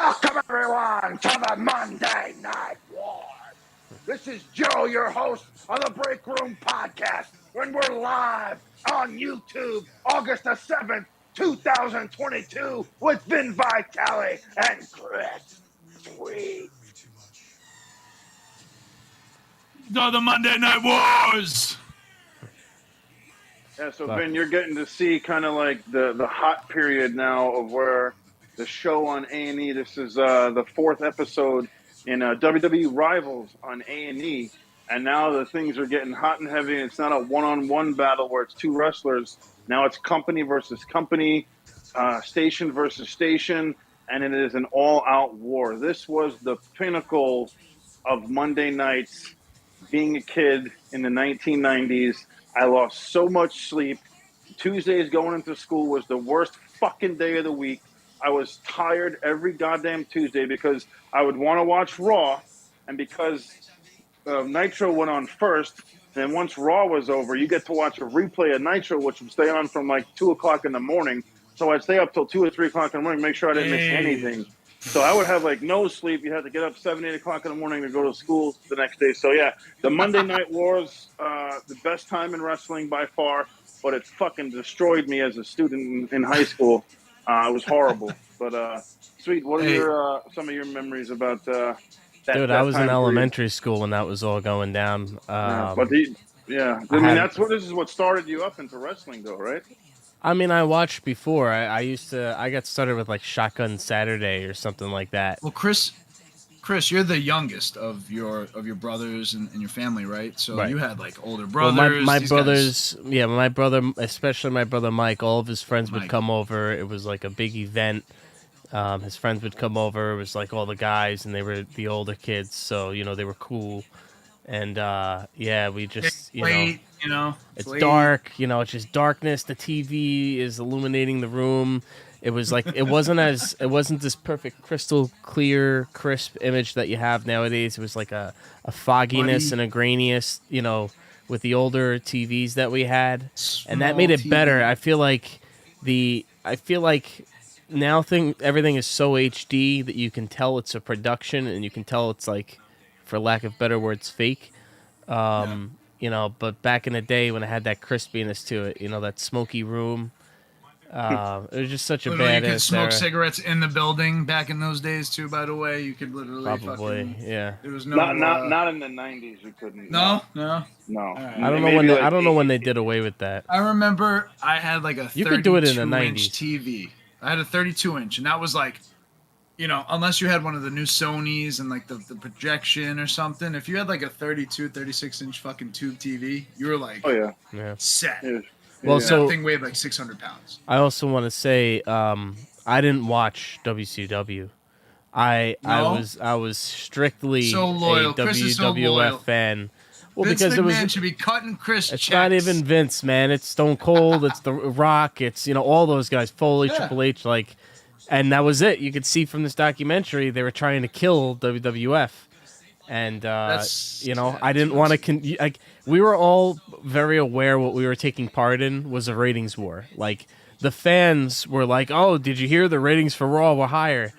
Welcome everyone to the Monday Night Wars. This is Joe, your host of the Break Room Podcast, when we're live on YouTube, August the 7th, 2022, with Vin Vitale and Chris Sweet. The Monday Night Wars. Yeah, so Vin, you're getting to see kind of like the hot period now of where the show on A&E. This is the fourth episode in WWE Rivals on A&E, and now the things are getting hot and heavy. And it's not a one-on-one battle where it's two wrestlers. Now it's company versus company, station versus station, and it is an all-out war. This was the pinnacle of Monday nights. Being a kid in the 1990s, I lost so much sleep. Tuesdays going into school was the worst fucking day of the week. I was tired every goddamn Tuesday because I would want to watch Raw, and because Nitro went on first, and once Raw was over, you get to watch a replay of Nitro, which would stay on from like 2 o'clock in the morning. So I'd stay up till 2 or 3 o'clock in the morning, make sure I didn't miss anything. So I would have like no sleep. You had to get up 7, 8 o'clock in the morning to go to school the next day. So yeah, the Monday Night Wars, the best time in wrestling by far, but it fucking destroyed me as a student in high school. It was horrible. But Sweet, what are your some of your memories about that? Dude, I was in elementary school when that was all going down. I mean, this is what started you up into wrestling, though, right? I mean, I watched before. I got started with like Shotgun Saturday or something like that. Well, Chris, you're the youngest of your brothers and your family, right? So Right. You had like older brothers. Well, my brothers, my brother, especially my brother Mike, all of his friends would come over. It was like a big event. His friends would come over. It was like all the guys, and they were the older kids, so they were cool. And we just it's late. dark. It's just darkness. The TV is illuminating the room. It was like it wasn't this perfect crystal clear, crisp image that you have nowadays. It was like a fogginess and a graininess, with the older TVs that we had, and that made it better. I feel like now everything is so HD that you can tell it's a production, and you can tell it's like, for lack of better words, fake. But back in the day when it had that crispiness to it, that smoky room, it was just such a badass. You could smoke era. cigarettes in the building back in those days too. By the way, you could literally yeah. There was no not in the 90s. You couldn't. No. Right. I don't know when they did away with that. I remember I had like a 32 You could do it in the 90s 90s. TV. I had a 32-inch, and that was like, unless you had one of the new Sonys and like the projection or something, if you had like a 32, 36-inch fucking tube TV, you were like, set. Yeah. Well, That so thing weighed like 600 pounds. I also want to say I didn't watch WCW. I was strictly So loyal. a Chris is so WWF loyal. fan. Well, Vince because McMahon should be cutting Chris it's checks. not even Vince, man. It's Stone Cold. It's The Rock. It's all those guys. Foley, Yeah. Triple H, and that was it. You could see from this documentary they were trying to kill WWF, and I didn't want to. We were all very aware what we were taking part in was a ratings war. Like the fans were like, "Oh, did you hear the ratings for Raw were higher?"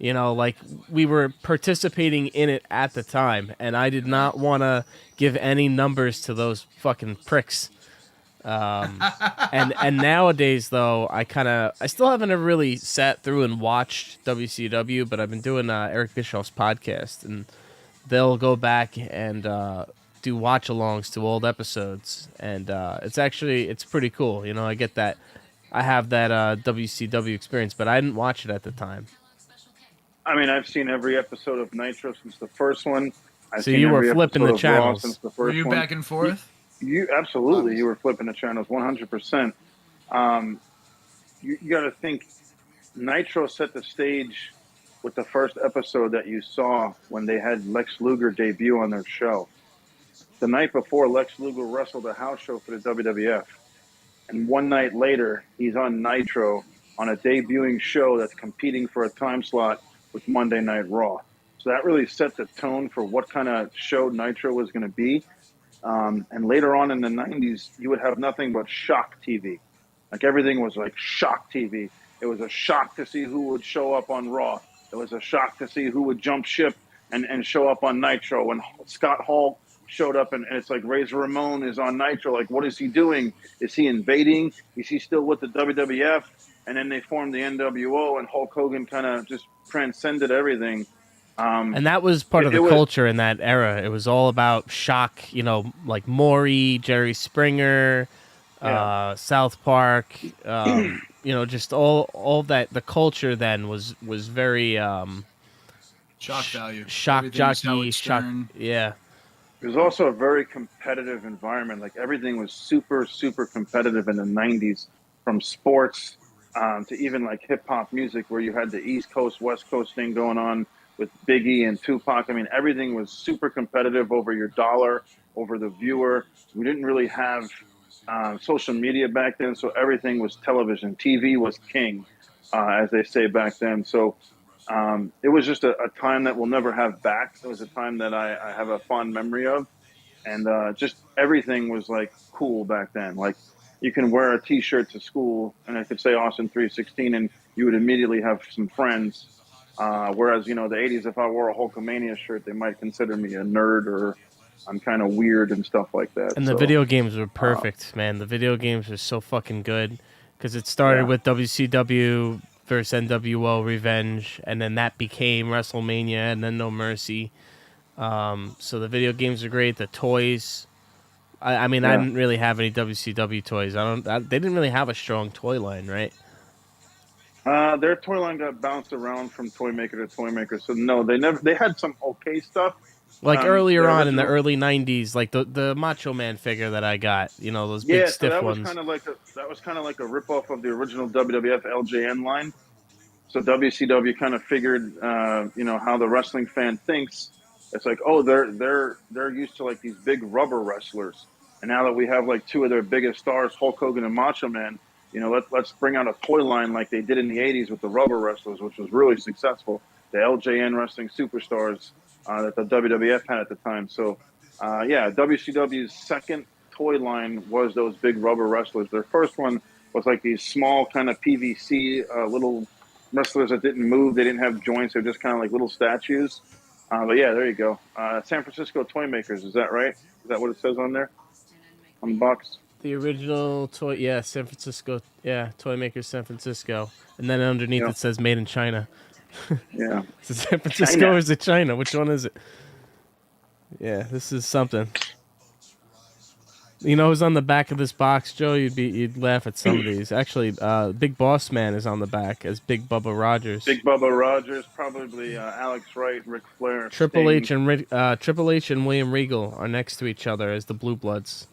We were participating in it at the time, and I did not want to give any numbers to those fucking pricks. And nowadays, though, I still haven't really sat through and watched WCW, but I've been doing Eric Bischoff's podcast, and they'll go back and do watch-alongs to old episodes, and it's pretty cool. I get that. I have that WCW experience, but I didn't watch it at the time. I mean, I've seen every episode of Nitro since the first one. So you were flipping the channels. Since the first Were you one. back and forth? You absolutely. You were flipping the channels 100%. You got to think Nitro set the stage with the first episode that you saw when they had Lex Luger debut on their show. The night before, Lex Luger wrestled a house show for the WWF. And one night later, he's on Nitro on a debuting show that's competing for a time slot with Monday Night Raw. So that really set the tone for what kind of show Nitro was going to be. And later on in the 90s, you would have nothing but shock TV. Like everything was like shock TV. It was a shock to see who would show up on Raw. It was a shock to see who would jump ship and show up on Nitro. When Scott Hall showed up and it's like Razor Ramon is on Nitro, like what is he doing? Is he invading? Is he still with the WWF? And then they formed the NWO, and Hulk Hogan kind of just transcended everything. And that was part of the culture in that era. It was all about shock, like Maury, Jerry Springer, South Park, just all that. The culture then was very shock value, shock jockey, shock. Yeah. It was also a very competitive environment. Like everything was super, super competitive in the '90s, from sports to even like hip hop music, where you had the East Coast, West Coast thing going on with Biggie and Tupac. I mean, everything was super competitive over your dollar, over the viewer. We didn't really have social media back then, so everything was television. TV was king, as they say back then. So it was just a time that we'll never have back. It was a time that I have a fond memory of. And just everything was like cool back then. Like you can wear a T-shirt to school and it could say Austin 316 and you would immediately have some friends. Whereas, the 80s, if I wore a Hulkamania shirt, they might consider me a nerd or I'm kind of weird and stuff like that. And the video games were perfect, man. The video games were so fucking good because it started with WCW versus NWO Revenge, and then that became WrestleMania, and then No Mercy. So the video games are great. The toys. I mean, I didn't really have any WCW toys. They didn't really have a strong toy line, right? Their toy line got bounced around from toy maker to toy maker. So no, they had some okay stuff. Like earlier on in the early '90s, like the Macho Man figure that I got, those big stiff ones. That was kind of like a ripoff of the original WWF LJN line. So WCW kind of figured, how the wrestling fan thinks. It's like, oh, they're used to like these big rubber wrestlers, and now that we have like two of their biggest stars, Hulk Hogan and Macho Man, let's bring out a toy line like they did in the '80s with the rubber wrestlers, which was really successful. The LJN wrestling superstars that the WWF had at the time. So, WCW's second toy line was those big rubber wrestlers. Their first one was like these small kind of PVC little wrestlers that didn't move. They didn't have joints. They're just kind of like little statues. But yeah, there you go. San Francisco Toy Makers. Is that right? Is that what it says on there? On the box? The original toy, San Francisco, Toy Makers San Francisco. And then underneath it says Made in China. Yeah. Is it San Francisco China. Or is it China? Which one is it? Yeah, this is something. Who's on the back of this box, Joe? You'd laugh at some of these. Actually, Big Boss Man is on the back as Big Bubba Rogers. Big Bubba Rogers, probably Alex Wright, Ric Flair, Triple H and William Regal are next to each other as the Blue Bloods.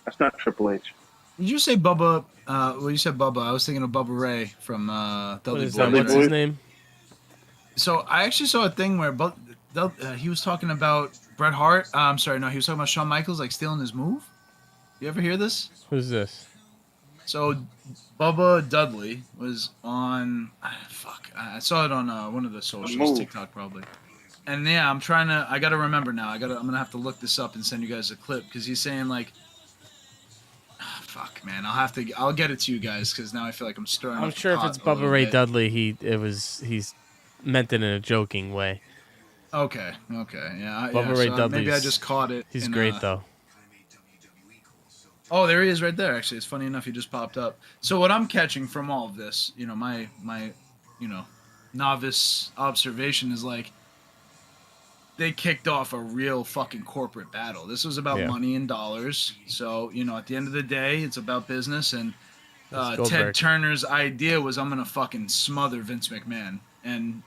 That's not Triple H. Did you say Bubba? You said Bubba. I was thinking of Bubba Ray from Dudley Boyz. What's his name? So I actually saw a thing where he was talking about Bret Hart. I'm sorry, no, he was talking about Shawn Michaels like stealing his move. You ever hear this? Who's this? So Bubba Dudley was on. I saw it on one of the socials, TikTok probably. And yeah, I gotta remember now. I'm gonna have to look this up and send you guys a clip because he's saying like. Fuck, man! I'll get it to you guys because now I feel like I'm stirring. I'm sure if it's Bubba Ray Dudley, he's meant it in a joking way. Okay, yeah. Bubba Ray Dudley. Maybe I just caught it. He's great though. Oh, there he is right there. Actually, it's funny enough he just popped up. So what I'm catching from all of this, my novice observation is like. They kicked off a real fucking corporate battle. This was about money and dollars. So, at the end of the day, it's about business. And Ted Turner's idea was, I'm going to fucking smother Vince McMahon. And,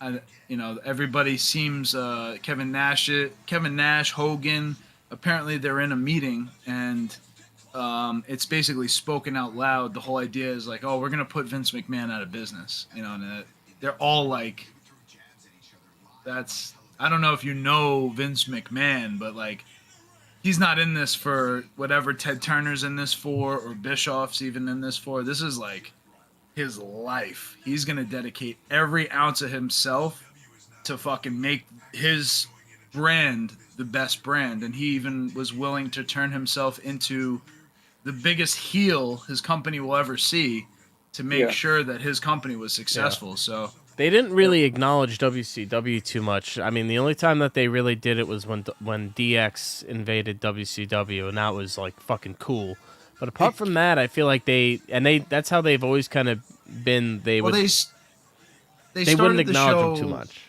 everybody seems, Kevin Nash, Hogan, apparently they're in a meeting. And it's basically spoken out loud. The whole idea is like, oh, we're going to put Vince McMahon out of business. And they're all like... I don't know if you know Vince McMahon, but like he's not in this for whatever Ted Turner's in this for or Bischoff's even in this for. This is like his life. He's going to dedicate every ounce of himself to fucking make his brand the best brand. And he even was willing to turn himself into the biggest heel his company will ever see to make sure that his company was successful. So They didn't really acknowledge WCW too much. I mean, the only time that they really did it was when DX invaded WCW, and that was like fucking cool. But apart from that, I feel like that's how they've always kind of been. They wouldn't acknowledge them too much.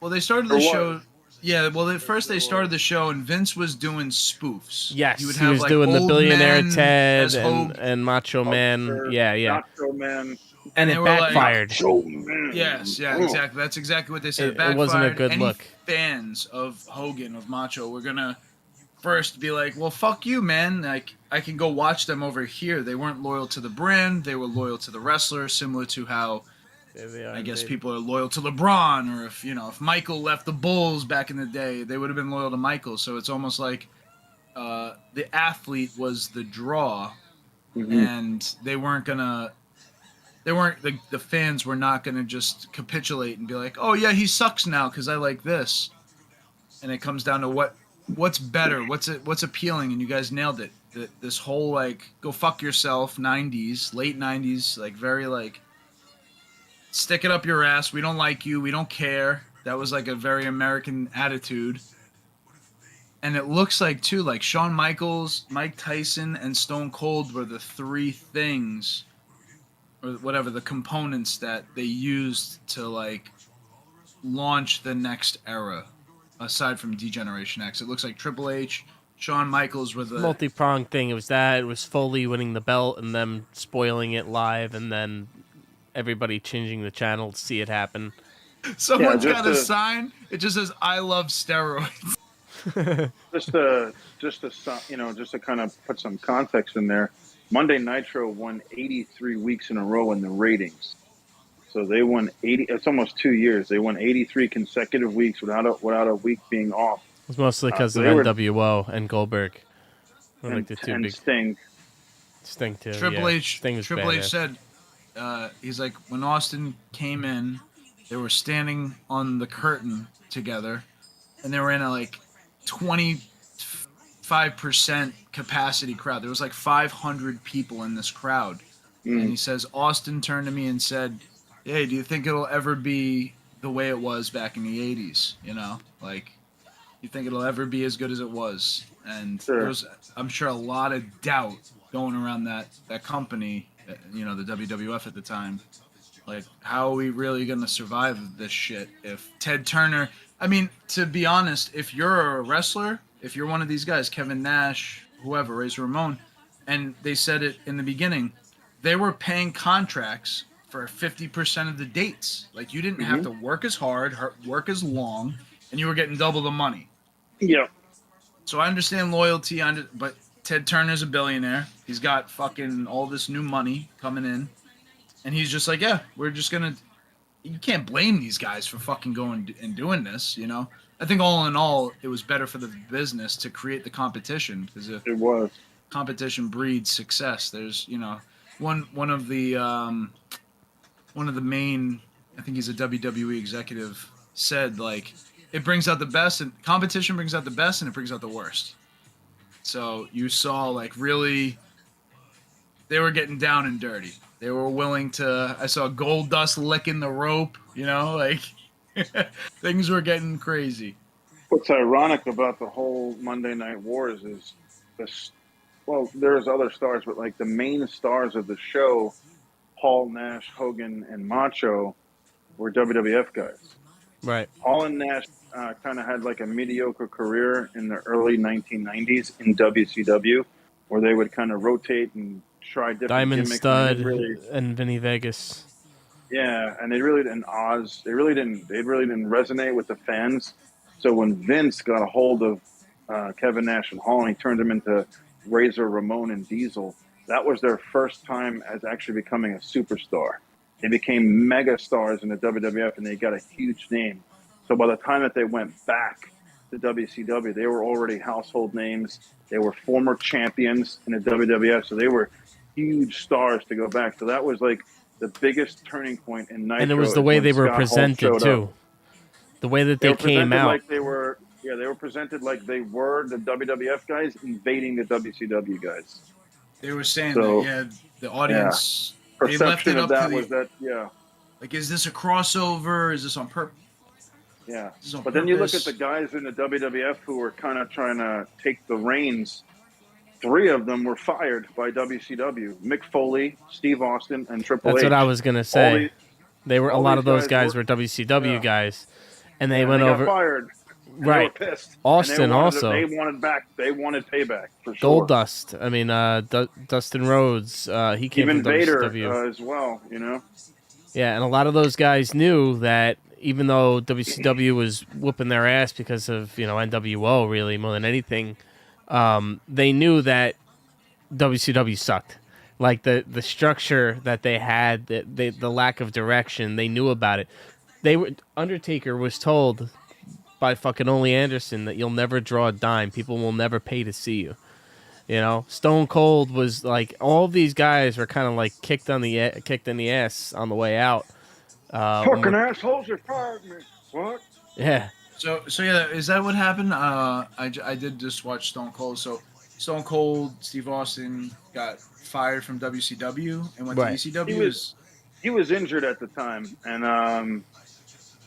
Well, they started the show. Yeah, well, at first they started the show, and Vince was doing spoofs. Yes, he was doing the Billionaire Ted and Macho Man. Yeah. Macho Man. And it backfired. Yes, yeah, exactly. That's exactly what they said. It wasn't a good look. Fans of Hogan, of Macho, were gonna first be like, "Well, fuck you, man. Like, I can go watch them over here." They weren't loyal to the brand; they were loyal to the wrestler, similar to how I guess people are loyal to LeBron, or if Michael left the Bulls back in the day, they would have been loyal to Michael. So it's almost like the athlete was the draw, and they weren't gonna. The fans were not going to just capitulate and be like, oh, yeah, he sucks now because I like this. And it comes down to what's better, what's appealing, and you guys nailed it. This whole, like, go fuck yourself, 90s, late 90s, like, very, like, stick it up your ass, we don't like you, we don't care. That was, like, a very American attitude. And it looks like, too, like, Shawn Michaels, Mike Tyson, and Stone Cold were the three things, or whatever, the components that they used to, like, launch the next era, aside from D-Generation X. It looks like Triple H, Shawn Michaels were the... multi-pronged thing. It was Foley winning the belt and them spoiling it live, and then everybody changing the channel to see it happen. Someone's got a sign. It just says, I love steroids. just to kind of put some context in there, Monday Nitro won 83 weeks in a row in the ratings. So they won 80. It's almost 2 years. They won 83 consecutive weeks without a week being off. It was mostly because of NWO and Goldberg. And Sting. Sting too. Triple H. Triple H said, he's like, when Austin came in, they were standing on the curtain together, and they were in a like 25% capacity crowd. There was like 500 people in this crowd. And he says, Austin turned to me and said, hey, do you think it'll ever be the way it was back in the 80s? You know, like, you think it'll ever be as good as it was? And there was, I'm sure, a lot of doubt going around that company, you know, the WWF at the time. Like, how are we really going to survive this shit if Ted Turner... I mean, to be honest, if you're a wrestler, if you're one of these guys, Kevin Nash, whoever, Razor Ramon, and they said it in the beginning, they were paying contracts for 50% of the dates. Like, you didn't have to work as hard, work as long, and you were getting double the money. Yeah. So I understand loyalty, but Ted Turner's a billionaire. He's got fucking all this new money coming in. And he's just like, yeah, we're just going to... You can't blame these guys for fucking going and doing this, you know? I think all in all, it was better for the business to create the competition. Because if it was. Competition breeds success. There's, you know, one of the main, I think he's a WWE executive, said, like, it brings out the best, and competition brings out the best, and it brings out the worst. So you saw, like, really, they were getting down and dirty. They were willing to, I saw Gold Dust licking the rope, you know, like, things were getting crazy. What's ironic about the whole Monday Night Wars is this, well, there's other stars, but like the main stars of the show, Hall, Nash, Hogan, and Macho, were WWF guys. Right. Hall and Nash kind of had like a mediocre career in the early 1990s in WCW, where they would kind of rotate and try different Diamond gimmicks. Stud and Vinny Vegas. Yeah, and they really didn't resonate with the fans. So when Vince got a hold of Kevin Nash and Hall, and he turned them into Razor Ramon and Diesel, that was their first time as actually becoming a superstar. They became mega stars in the WWF, and they got a huge name. So by the time that they went back to WCW, they were already household names. They were former champions in the WWF, so they were huge stars to go back. So that was like the biggest turning point in Nitro. And it was the way they were presented too. The way that they came out. Like they were presented like they were the WWF guys invading the WCW guys. They were saying that, the audience... Perception of that was that, Like, is this a crossover? Is this on purpose? Yeah, but then you look at the guys in the WWF who were kind of trying to take the reins. 3 of them were fired by WCW: Mick Foley, Steve Austin, and Triple H. That's what I was gonna say. A lot of those guys were WCW guys, and they went over. Got fired. Right. They were pissed. Austin also. They wanted payback for sure. Gold Dust. I mean, Dustin Rhodes. He came even from Vader WCW as well. You know. Yeah, and a lot of those guys knew that even though WCW was whooping their ass because of NWO really more than anything, they knew that WCW sucked. Like the structure that they had, the lack of direction, they knew about it. Undertaker was told by fucking Ole Anderson that you'll never draw a dime. People will never pay to see you. Stone Cold was like, all of these guys were kind of like kicked in the ass on the way out. Fucking assholes, you fired me. What? Yeah. So yeah, is that what happened? I did just watch Stone Cold. So Stone Cold, Steve Austin got fired from WCW and went to ECW. He was injured at the time, and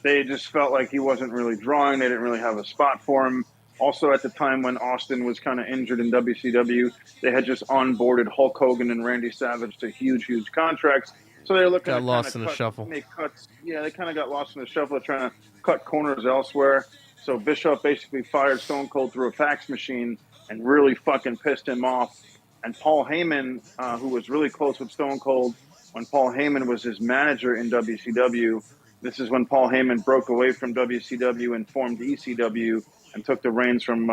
they just felt like he wasn't really drawing. They didn't really have a spot for him. Also, at the time when Austin was kind of injured in WCW, they had just onboarded Hulk Hogan and Randy Savage to huge contracts. So they were looking got lost in the shuffle. Make cuts. Yeah, they kind of got lost in the shuffle, trying to cut corners elsewhere. So Bischoff basically fired Stone Cold through a fax machine and really fucking pissed him off. And Paul Heyman, who was really close with Stone Cold, when Paul Heyman was his manager in WCW, this is when Paul Heyman broke away from WCW and formed ECW and took the reins from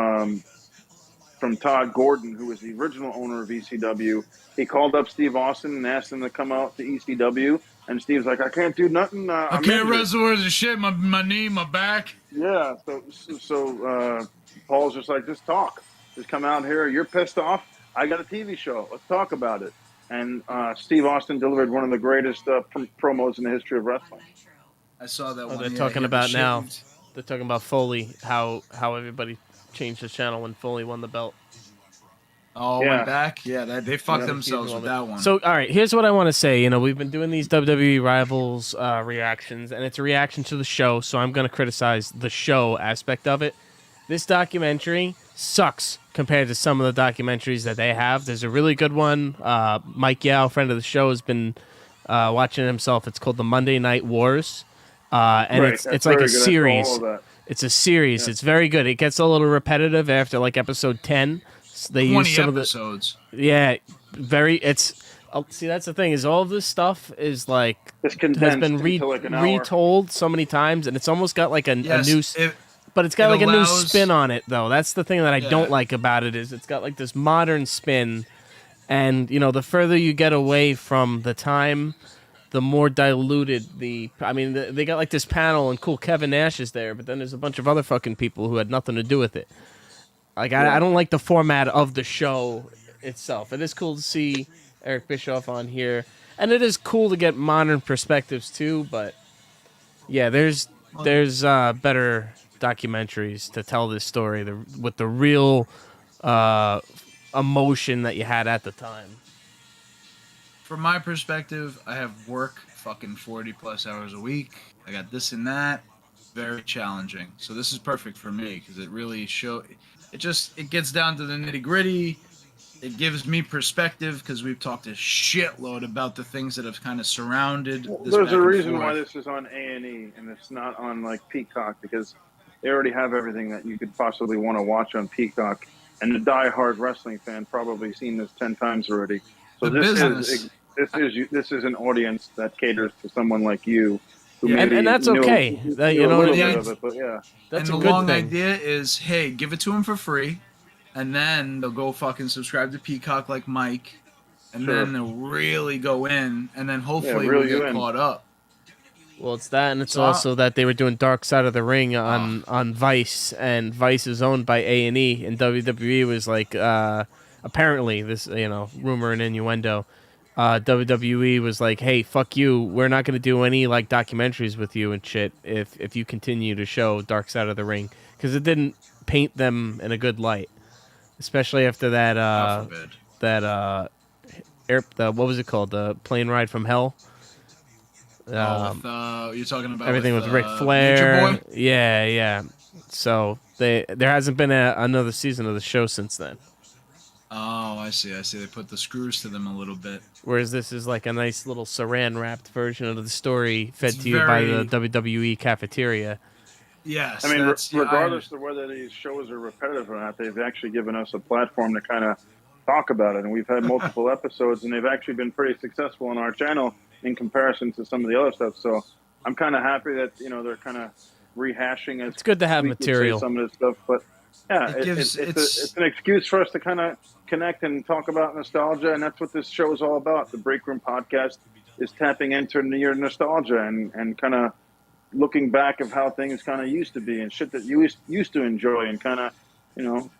Todd Gordon, who was the original owner of ECW. He called up Steve Austin and asked him to come out to ECW. And Steve's like, I can't do nothing. I can't wrestle with the shit, my knee, my back. Yeah, so Paul's just like, just talk. Just come out here. You're pissed off. I got a TV show. Let's talk about it. And Steve Austin delivered one of the greatest promos in the history of wrestling. I saw that one. They're talking about now. They're talking about Foley, how everybody changed the channel when Foley won the belt. Oh, went back? Yeah, they fucked themselves with that one. So, all right, here's what I want to say. We've been doing these WWE Rivals reactions, and it's a reaction to the show, so I'm going to criticize the show aspect of it. This documentary sucks compared to some of the documentaries that they have. There's a really good one. Mike Yao, friend of the show, has been watching it himself. It's called the Monday Night Wars. And it's like a series. It's a series. Yeah. It's very good. It gets a little repetitive after like episode 10. They use some episodes. Yeah, see, that's the thing is all of this stuff is like has been retold so many times, and it's almost got like a new. But it's got like a new spin on it, though. That's the thing that I don't like about it is it's got like this modern spin, and the further you get away from the time, the more diluted they got like this panel and cool Kevin Nash is there, but then there's a bunch of other fucking people who had nothing to do with it. Like I don't like the format of the show itself. It is cool to see Eric Bischoff on here, and it is cool to get modern perspectives too. But yeah, there's better documentaries to tell this story with the real emotion that you had at the time. From my perspective, I have work fucking 40 plus hours a week. I got this and that. Very challenging. So this is perfect for me because it really it gets down to the nitty gritty. It gives me perspective because we've talked a shitload about the things that have kind of surrounded this. There's a reason why this is on A&E and it's not on like Peacock, because they already have everything that you could possibly want to watch on Peacock. And the diehard wrestling fan probably seen this 10 times already. So this is an audience that caters to someone like you. And that's okay. That's and a the good long thing. idea is, hey, give it to them for free, and then they'll go fucking subscribe to Peacock like Mike, and then they'll really go in, and then hopefully we'll get caught up. Well, it's that, and it's also that they were doing Darkside of the Ring on Vice, and Vice is owned by A&E, and WWE was like, apparently, this rumor and innuendo, WWE was like, hey, fuck you, we're not going to do any like documentaries with you and shit if you continue to show Darkside of the Ring, because it didn't paint them in a good light, especially after that what was it called, the plane ride from hell. You're talking about everything with Ric Flair. Nature Boy? Yeah. So there hasn't been another season of the show since then. Oh, I see. They put the screws to them a little bit. Whereas this is like a nice little saran-wrapped version of the story fed to you by the WWE cafeteria. Yes. I mean, regardless of whether these shows are repetitive or not, they've actually given us a platform to kind of talk about it. And we've had multiple episodes, and they've actually been pretty successful on our channel in comparison to some of the other stuff. So I'm kind of happy that, they're kind of rehashing it. It's good to have material. Some of this stuff, but yeah, it's an excuse for us to kind of connect and talk about nostalgia, and that's what this show is all about. The Break Room Podcast is tapping into your nostalgia and kind of looking back of how things kind of used to be and shit that you used to enjoy, and kind of,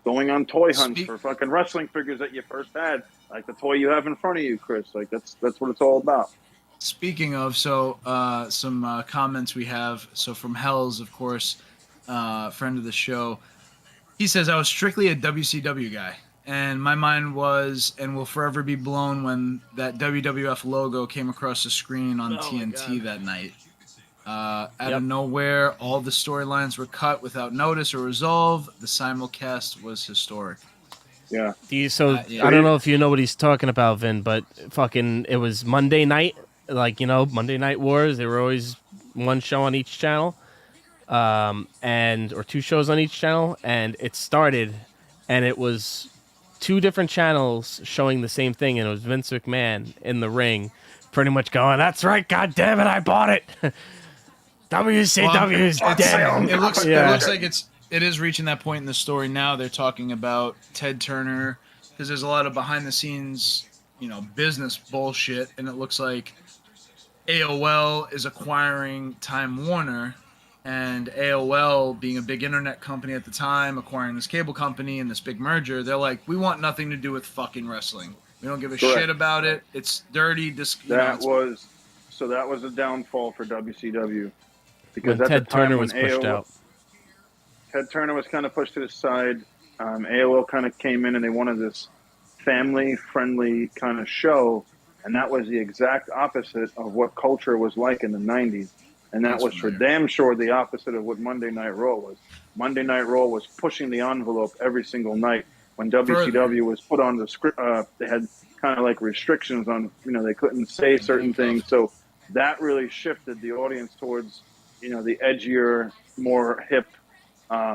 going on toy hunts for fucking wrestling figures that you first had, like the toy you have in front of you, Chris. Like that's what it's all about. Speaking of, some comments we have. So from Hells, of course, friend of the show, he says, I was strictly a WCW guy, and my mind was and will forever be blown when that WWF logo came across the screen on TNT that night. Out of nowhere, all the storylines were cut without notice or resolve. The simulcast was historic. Yeah. I don't know if you know what he's talking about, Vin, but it was Monday night, Monday Night Wars. There were always one show on each channel. Or two shows on each channel, and it started, and it was two different channels showing the same thing, and it was Vince McMahon in the ring, pretty much going, "That's right, God damn it, I bought it." WCW is dead. It looks like it is reaching that point in the story now. They're talking about Ted Turner, because there's a lot of behind the scenes, business bullshit, and it looks like AOL is acquiring Time Warner. And AOL, being a big internet company at the time, acquiring this cable company and this big merger, they're like, we want nothing to do with fucking wrestling. We don't give a shit about it. It's dirty. That was a downfall for WCW. Because when Ted Turner was pushed out. Ted Turner was kind of pushed to the side. AOL kind of came in, and they wanted this family-friendly kind of show. And that was the exact opposite of what culture was like in the 90s. And that was for damn sure the opposite of what Monday Night Raw was. Monday Night Raw was pushing the envelope every single night. When WCW was put on the script, they had kind of like restrictions on, they couldn't say certain things. So that really shifted the audience towards, the edgier, more hip,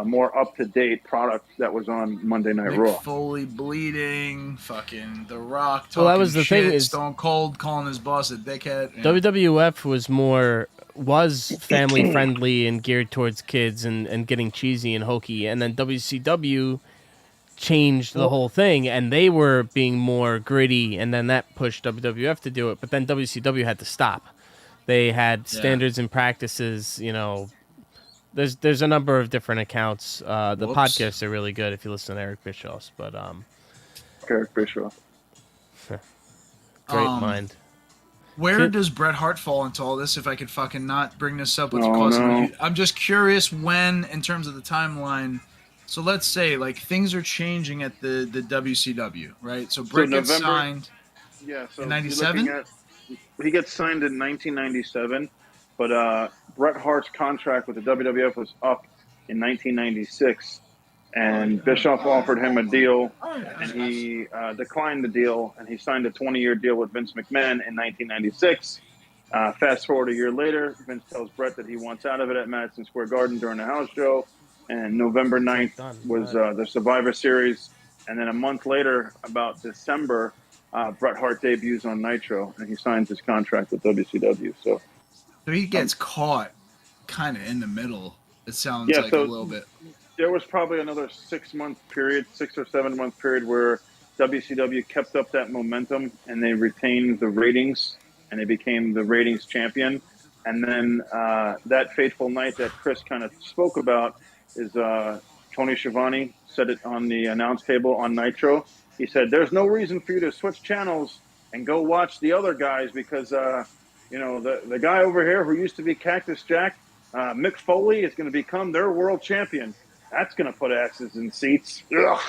more up-to-date product that was on Monday Night Raw. Mick Foley bleeding, fucking The Rock talking that was the shit, thing is Stone Cold calling his boss a dickhead. Yeah. WWF was family friendly and geared towards kids and getting cheesy and hokey, and then WCW changed the whole thing, and they were being more gritty, and then that pushed WWF to do it, but then WCW had to stop. They had standards and practices, there's a number of different accounts. The podcasts are really good if you listen to Eric Bischoff, but Eric Bischoff. Great mind. Where does Bret Hart fall into all this? If I could fucking not bring this up, I'm just curious when, in terms of the timeline. So let's say things are changing at the WCW, right? So Bret gets signed. Yeah, so in '97. He gets signed in 1997, but Bret Hart's contract with the WWF was up in 1996, and Bischoff offered him a deal, and he declined the deal, and he signed a 20-year deal with Vince McMahon in 1996. Fast forward a year later, Vince tells Bret that he wants out of it at Madison Square Garden during a house show, and November 9th was the Survivor Series, and then a month later, about December, Bret Hart debuts on Nitro, and he signs his contract with WCW. So he gets caught kind of in the middle, it sounds a little bit. There was probably another 6 or 7 month period where WCW kept up that momentum, and they retained the ratings, and they became the ratings champion. And then that fateful night that Chris kind of spoke about is Tony Schiavone said it on the announce table on Nitro. He said, there's no reason for you to switch channels and go watch the other guys because, the guy over here who used to be Cactus Jack, Mick Foley, is going to become their world champion. That's going to put asses in seats. Ugh.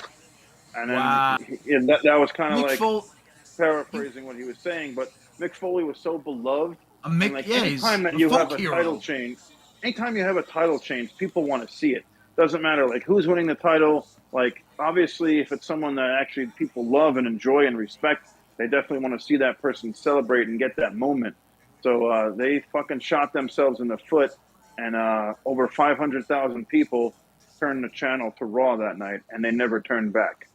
And then that was kind of paraphrasing what he was saying, but Mick Foley was so beloved Anytime that you have a title change, anytime you have a title change, people want to see it. Doesn't matter like who's winning the title. Like obviously, if it's someone that actually people love and enjoy and respect, they definitely want to see that person celebrate and get that moment. So they fucking shot themselves in the foot, and over 500,000 people turned the channel to Raw that night, and they never turned back.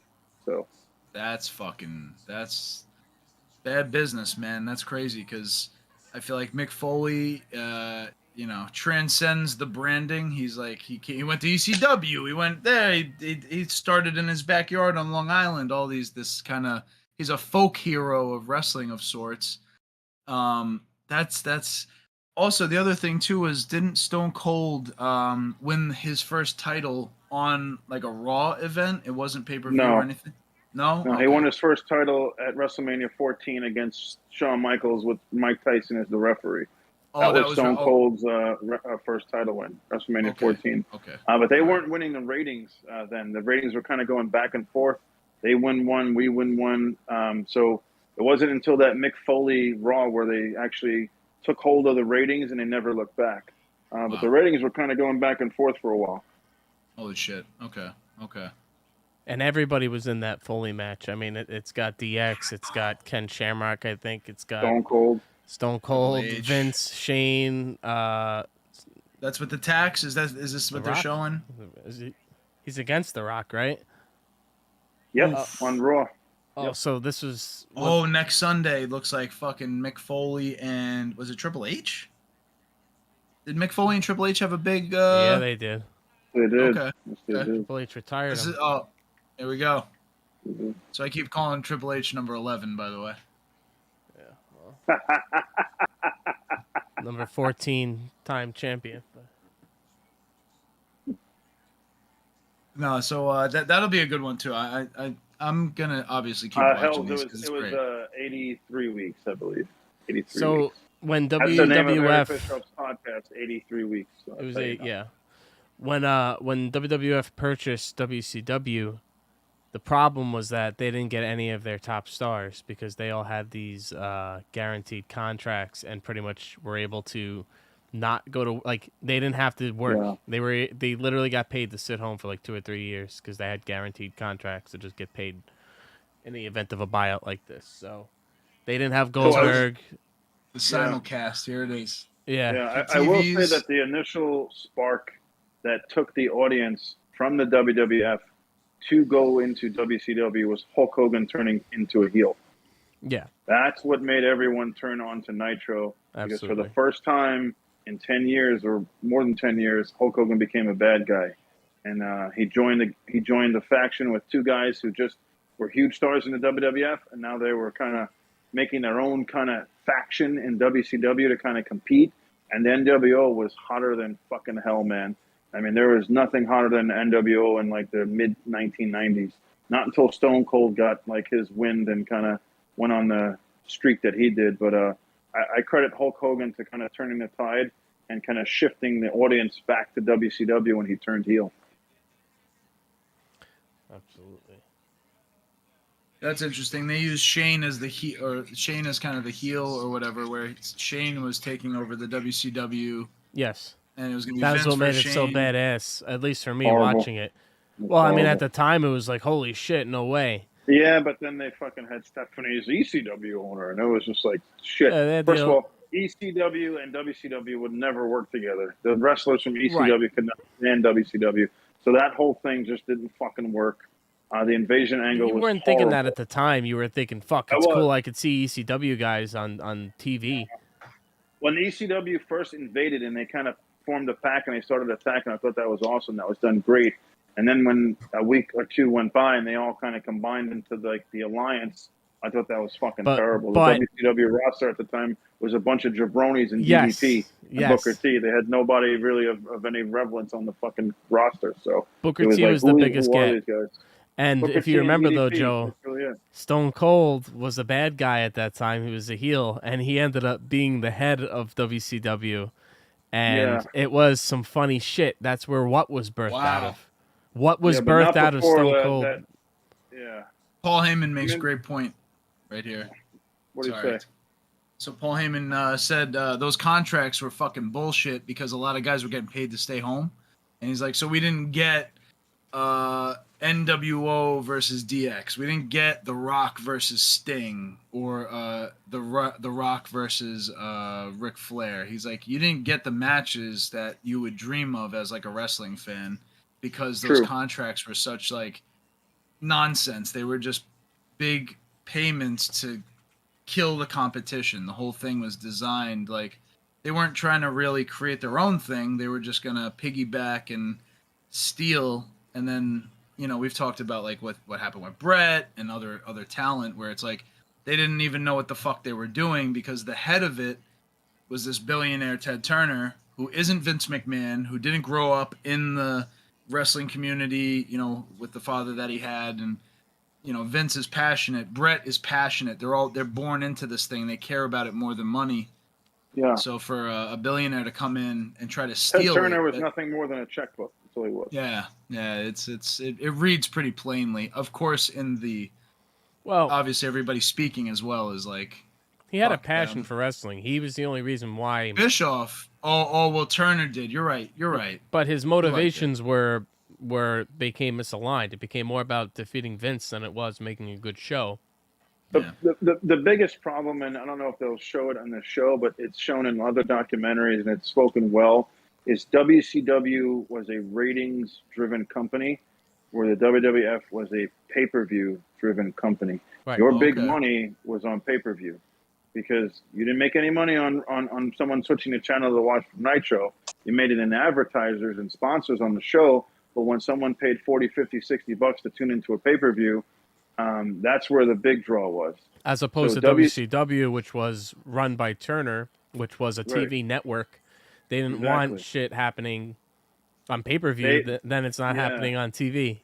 So that's bad business, man. That's crazy because I feel like Mick Foley, transcends the branding. He's like he went to ECW. He went there. He started in his backyard on Long Island. All this kind of he's a folk hero of wrestling of sorts. That's also the other thing too is didn't Stone Cold win his first title on like a Raw event? It wasn't pay-per-view or anything. No, okay. He won his first title at WrestleMania 14 against Shawn Michaels with Mike Tyson as the referee. That was Stone Cold's first title win, WrestleMania 14. Okay. But they weren't winning the ratings then. The ratings were kind of going back and forth. They win one, we win one. So it wasn't until that Mick Foley Raw where they actually took hold of the ratings and they never looked back. But the ratings were kind of going back and forth for a while. Holy shit. Okay. And everybody was in that Foley match. I mean, it's got DX, it's got Ken Shamrock, I think. It's got Stone Cold, Vince, Shane. That's with the tax? Is this what they're showing? He's against The Rock, right? Yep, on Raw. Oh, so this was... next Sunday looks like fucking Mick Foley and... Was it Triple H? Did Mick Foley and Triple H have a big... Yeah, they did. They did. Okay. Yes, they did. Triple H retired him. There we go. Mm-hmm. So I keep calling Triple H number 11, by the way. Yeah. Well. Number 14-time champion. No, so that'll be a good one too. I'm gonna obviously keep watching these. It was 83 weeks, I believe. 83 so weeks. When That's the name of WWF Bishop's podcast, 83 weeks. So it was when WWF purchased WCW, the problem was that they didn't get any of their top stars because they all had these guaranteed contracts and pretty much were able to not go to they didn't have to work. Yeah. They literally got paid to sit home for like 2 or 3 years because they had guaranteed contracts to just get paid in the event of a buyout like this. So they didn't have Goldberg. The simulcast, here it is. Yeah. I will say that the initial spark that took the audience from the WWF to go into WCW was Hulk Hogan turning into a heel. Yeah. That's what made everyone turn on to Nitro. Absolutely. Because for the first time in 10 years or more than 10 years, Hulk Hogan became a bad guy. And he joined the faction with two guys who just were huge stars in the WWF, and now they were kind of making their own kind of faction in WCW to kind of compete. And the NWO was hotter than fucking hell, man. I mean, there was nothing hotter than the NWO in like the mid 1990s. Not until Stone Cold got like his wind and kind of went on the streak that he did. But I credit Hulk Hogan to kind of turning the tide and kind of shifting the audience back to WCW when he turned heel. Absolutely. That's interesting. They use Shane as the heel, or Shane as kind of the heel or whatever, where Shane was taking over the WCW. Yes. And it was going to be That's Vince what made Shane. it so badass, at least for me watching it. Well, I mean, at the time, it was like, holy shit, no way. Yeah, but then they fucking had Stephanie as ECW owner, and it was just like, shit. First of all, ECW and WCW would never work together. The wrestlers from ECW could not stand WCW. So that whole thing just didn't fucking work. The invasion angle was You weren't horrible. thinking that at the time. You were thinking, fuck, it's cool. I could see ECW guys on TV. When ECW first invaded and they kind of formed a pack and they started attacking, I thought that was awesome. That was done great. And then when a week or two went by and they all kind of combined into like the alliance, I thought that was fucking terrible. The WCW roster at the time was a bunch of jabronis and DDP and Booker T. They had nobody really of any relevance on the fucking roster. So Booker T was the biggest get. And Booker if you remember, though, Joe, Stone Cold was a bad guy at that time. He was a heel, and he ended up being the head of WCW. And it was some funny shit. That's where What was birthed out of. What was birthed out of Stone Cold. Paul Heyman makes a great point right here. What do you say? So Paul Heyman said those contracts were fucking bullshit because a lot of guys were getting paid to stay home, and he's like, so we didn't get NWO versus DX, we didn't get The Rock versus Sting, or the Rock versus Ric Flair. He's like, you didn't get the matches that you would dream of as like a wrestling fan because those contracts were such like nonsense. They were just big payments to kill the competition. The whole thing was designed like they weren't trying to really create their own thing. They were just gonna piggyback and steal. And then, you know, we've talked about like what happened with Bret and other talent, where it's like they didn't even know what the fuck they were doing because the head of it was this billionaire Ted Turner, who isn't Vince McMahon, who didn't grow up in the wrestling community, you know, with the father that he had. And you know, Vince is passionate. Bret is passionate. They're born into this thing. They care about it more than money. Yeah. So for a billionaire to come in and try to steal Ted Turner was nothing more than a checkbook. That's all he was. Yeah. It reads pretty plainly. Of course, obviously everybody speaking as well is like. He had a passion for wrestling. He was the only reason why. Bischoff. Well, Turner did. You're right. But his motivations were became misaligned. It became more about defeating Vince than it was making a good show. The biggest problem, and I don't know if they'll show it on the show, but it's shown in other documentaries and it's spoken well, is WCW was a ratings-driven company where the WWF was a pay-per-view driven company. Right. Your big money was on pay-per-view because you didn't make any money on someone switching the channel to watch Nitro. You made it in advertisers and sponsors on the show. But when someone paid $40, $50, $60 to tune into a pay-per-view, that's where the big draw was. As opposed to WCW, which was run by Turner, which was a TV network. They didn't want shit happening on pay-per-view, then it's not happening on TV.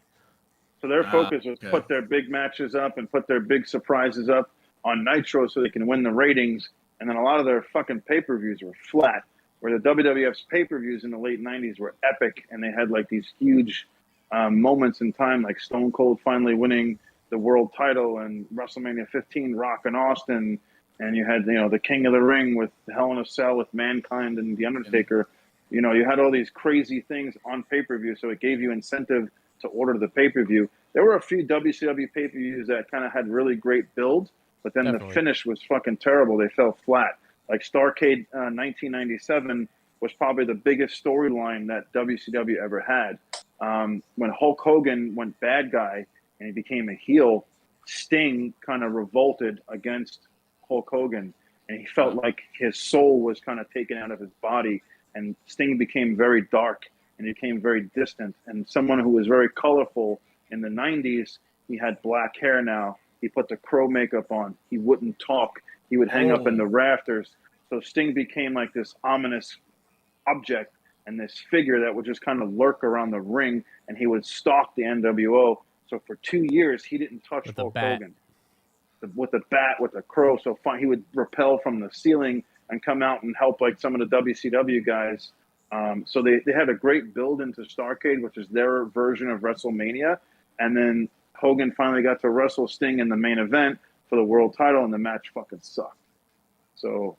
So their focus was put their big matches up and put their big surprises up on Nitro so they can win the ratings. And then a lot of their fucking pay-per-views were flat. Where the WWF's pay-per-views in the late 90s were epic, and they had like these huge moments in time, like Stone Cold finally winning the world title and WrestleMania 15, Rock and Austin, and you had, you know, the King of the Ring with Hell in a Cell with Mankind and The Undertaker. You know, you had all these crazy things on pay-per-view, so it gave you incentive to order the pay-per-view. There were a few WCW pay-per-views that kind of had really great build, but then the finish was fucking terrible. They fell flat. Like Starrcade 1997 was probably the biggest storyline that WCW ever had. When Hulk Hogan went bad guy and he became a heel, Sting kind of revolted against Hulk Hogan. And he felt like his soul was kind of taken out of his body. And Sting became very dark and he became very distant. And someone who was very colorful in the 90s, he had black hair now. He put the crow makeup on. He wouldn't talk. He would hang up in the rafters. So Sting became like this ominous object and this figure that would just kind of lurk around the ring, and he would stalk the NWO. So for 2 years, he didn't touch Hulk Hogan. With the bat, with the crow. So he would rappel from the ceiling and come out and help like some of the WCW guys. So they had a great build into Starrcade, which is their version of WrestleMania. And then Hogan finally got to wrestle Sting in the main event for the world title, and the match fucking sucked. So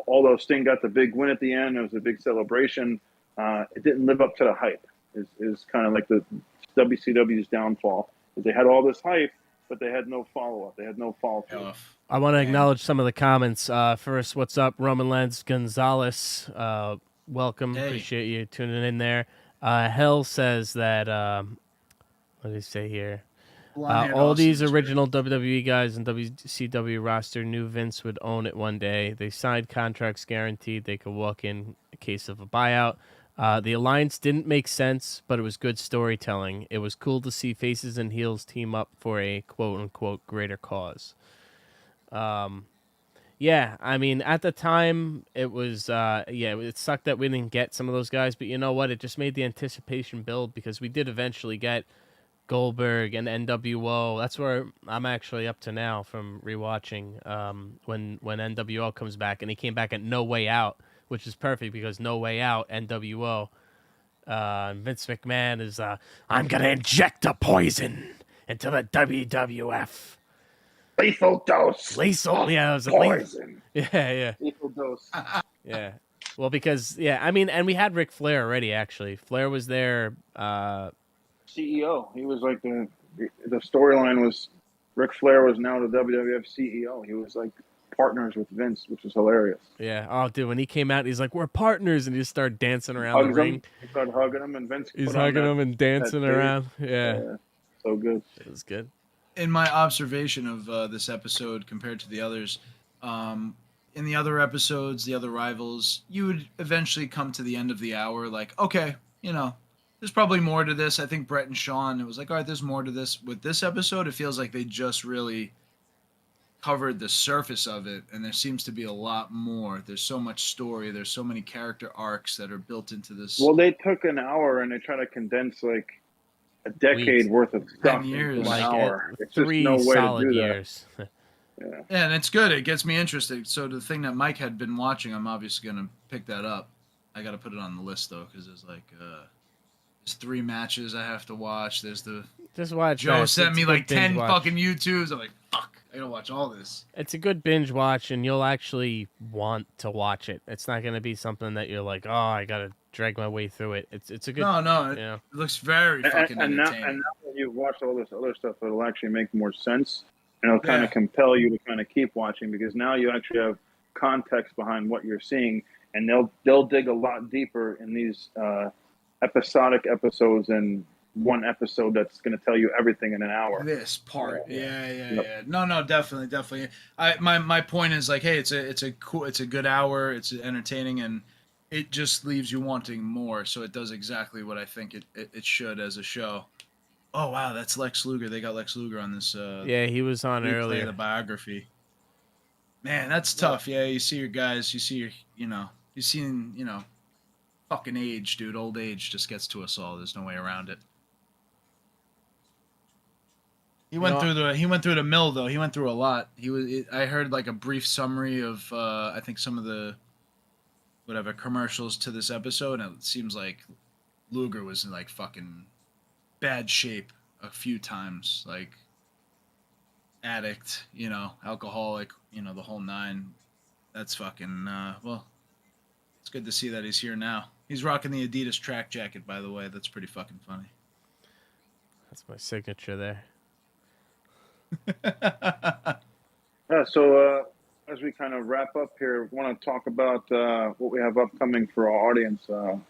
although Sting got the big win at the end, it was a big celebration, it didn't live up to the hype. Is kind of like the WCW's downfall. They had all this hype, but they had no follow-up. They had no follow-through. I want to acknowledge some of the comments. First, what's up, Roman Lens Gonzalez? Welcome. Hey. Appreciate you tuning in there. Hell says that, what did he say here? All these original WWE guys and WCW roster knew Vince would own it one day. They signed contracts guaranteed they could walk in case of a buyout. The alliance didn't make sense, but it was good storytelling. It was cool to see faces and heels team up for a quote-unquote greater cause. Yeah, I mean, at the time, it was, it sucked that we didn't get some of those guys, but you know what? It just made the anticipation build because we did eventually get Goldberg and NWO. That's where I'm actually up to now from rewatching when NWO comes back, and he came back at No Way Out, which is perfect because No Way Out, NWO. Vince McMahon is, I'm going to inject a poison into the WWF. Lethal dose. Lethal, yeah, it was a poison. Yeah. Lethal dose. Yeah. Well, because I mean, and we had Ric Flair already. Actually, Flair was there. CEO. He was like the storyline was Ric Flair was now the WWF CEO. He was like partners with Vince, which was hilarious. Yeah. Oh, dude, when he came out, he's like, "We're partners," and he just started dancing around the ring. He started hugging him, and Vince. He's hugging him and dancing around. Yeah. So good. It was good. In my observation of this episode compared to the others, in the other episodes, the other rivals, you would eventually come to the end of the hour like, okay, there's probably more to this. I think Bret and Shawn, it was like, all right, there's more to this. With this episode, it feels like they just really covered the surface of it, and there seems to be a lot more. There's so much story. There's so many character arcs that are built into this. Well, they took an hour and they try to condense like a decade worth of stuff 10 years. into an Like hour. It's 3 just no way solid to do years. Yeah. And it's good. It gets me interested. So the thing that Mike had been watching, I'm obviously going to pick that up. I got to put it on the list, though, because there's like there's 3 matches I have to watch. There's the Just watch. Joe sent me like 10 watch. fucking YouTubes. I'm like, fuck, I got to watch all this. It's a good binge watch, and you'll actually want to watch it. It's not going to be something that you're like, oh, I got to drag my way through it. It's a good. No, it looks very fucking entertaining. And now that you've watched all this other stuff, it'll actually make more sense. And it'll kind of compel you to kind of keep watching because now you actually have context behind what you're seeing, and they'll dig a lot deeper in these episodic episodes and one episode that's going to tell you everything in an hour. This part, yeah. No, definitely. My point is like, hey, it's a good hour. It's entertaining, and it just leaves you wanting more. So it does exactly what I think it should as a show. Oh wow, that's Lex Luger. They got Lex Luger on this. Yeah, he was on earlier. The biography. Man, that's tough. Yeah, you see your guys. You see you've seen fucking age, dude. Old age just gets to us all. There's no way around it. He went through the mill though. He went through a lot. I heard like a brief summary of I think some of the commercials to this episode, and it seems like Luger was in like fucking bad shape a few times, like addict, alcoholic, the whole 9. That's fucking well, it's good to see that he's here now. He's rocking the Adidas track jacket, by the way. That's pretty fucking funny. That's my signature there. So as we kind of wrap up here, we want to talk about what we have upcoming for our audience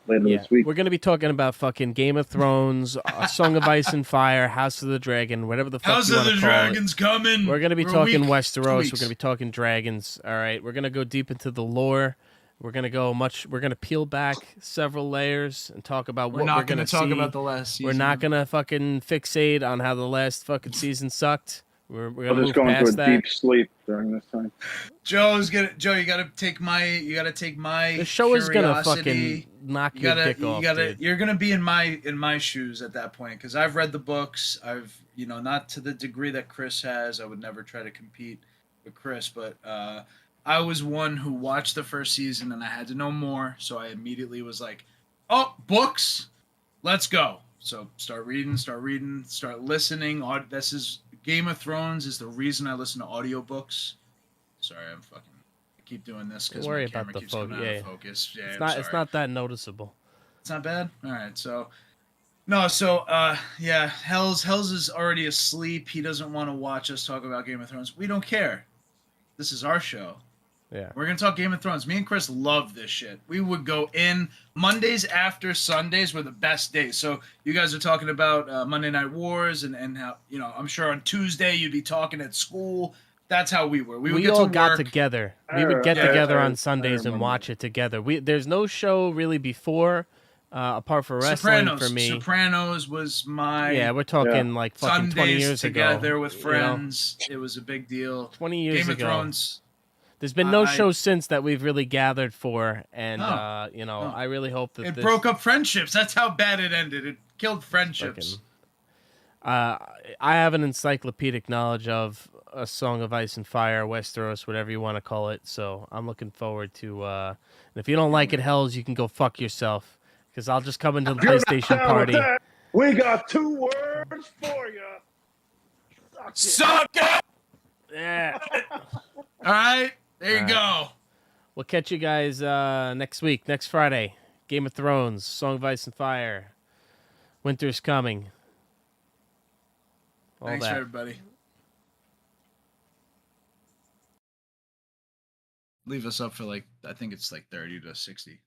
later this week. We're going to be talking about fucking Game of Thrones, Song of Ice and Fire, House of the Dragon, whatever the fuck House you want to call it. House of the Dragon's coming! We're going to be talking Westeros. We're going to be talking dragons. All right, we're going to go deep into the lore. We're going to peel back several layers and talk about what we're going to see. We're not going to talk about the last season. We're not going to fucking fixate on how the last fucking season sucked. We're gonna move going past to a that. deep sleep during this time. Joe, you gotta take my. The show is gonna fucking knock your dick off. Dude. You're gonna be in my shoes at that point because I've read the books. I've not to the degree that Chris has. I would never try to compete with Chris, but I was one who watched the first season and I had to know more. So I immediately was like, "Oh, books, let's go." So start reading, start listening. This is. Game of Thrones is the reason I listen to audiobooks. Sorry, I keep doing this because my camera keeps coming out of focus. Yeah, it's not that noticeable. It's not bad? All right, Hells is already asleep. He doesn't want to watch us talk about Game of Thrones. We don't care. This is our show. Yeah. We're going to talk Game of Thrones. Me and Chris love this shit. We would go in. Mondays after Sundays were the best days. So you guys are talking about Monday Night Wars and how, I'm sure on Tuesday you'd be talking at school. That's how we were. We all got together. We would get together on Sundays and watch it together. There's no show really before, apart from wrestling for me. Sopranos was my... Yeah, we're talking like fucking Sundays 20 years ago. Together with friends. It was a big deal. 20 years ago. Game of Thrones... There's been no show since that we've really gathered for, and I really hope that it broke up friendships. That's how bad it ended. It killed friendships. I have an encyclopedic knowledge of A Song of Ice and Fire, Westeros, whatever you want to call it. So I'm looking forward to. And if you don't like it, Hells, you can go fuck yourself, because I'll just come into the PlayStation party. We got 2 words for you. Suck it. Yeah. All right. There you go. We'll catch you guys next week, next Friday. Game of Thrones, Song of Ice and Fire. Winter's coming. Thanks for everybody. Leave us up for I think it's 30 to 60.